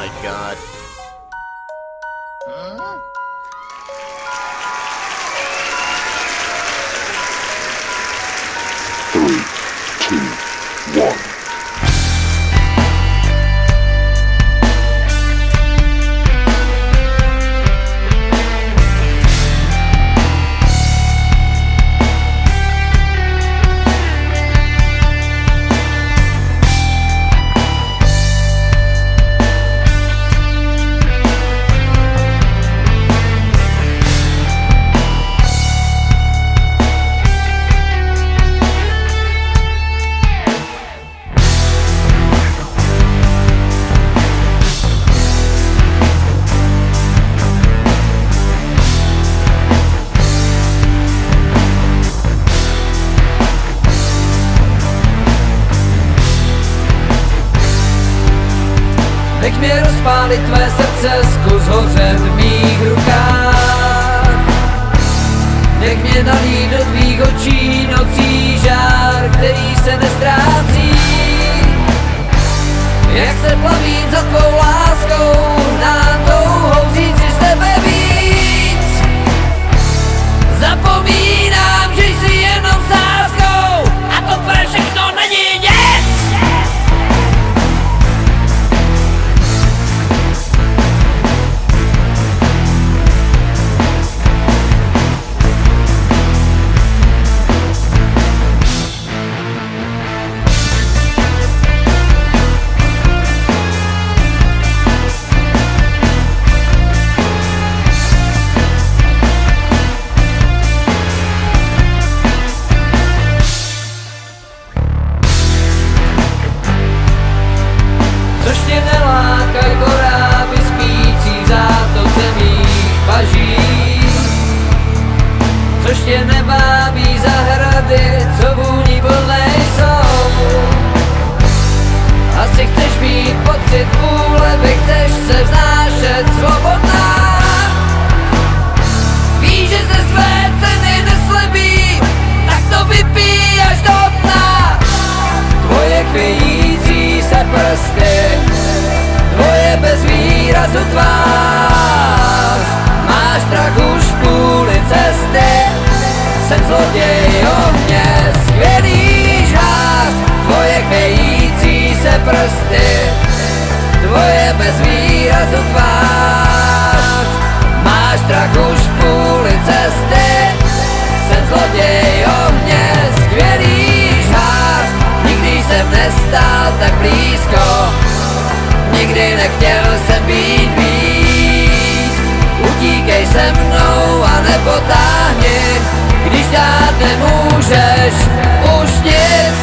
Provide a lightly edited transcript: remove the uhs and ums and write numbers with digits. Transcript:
my God. Huh? 3, 2, 1. Nech mě rozpálit tvé srdce, zkus hořet v mých rukách. Nech mě nalít do tvých očí nocí žár, který se nestrácí. Jak se plavím za tvou láskou, hnát touhou říct si z tebe víc. Zapomínám, že jsi jenom sázkou a to pro všechno není nic. Což tě nelákaj koráby spící v zátoce mých paží. Což tě nevábí zahrady, co vůní plnej jsou. Asi chceš mít pocit úlevy, chceš se vznášet svobodná. Víš, že ze své ceny neslevím, tak to vypij až do dna. Tvoje chvějící se prsty, tvoje bez výrazu tvář. Máš strach už půli cesty, jsem zloděj ohně, skvělý žář. Tvoje chvějící se prsty, tvoje bez výrazu tvář. Máš strach už půli cesty, jsem zloděj ohně, skvělý žář. Nikdy jsem nestál tak blízko, nikdy nechtěl jsem být víc. Utíkej se mnou a nepotáhni, když dát nemůžeš už nic.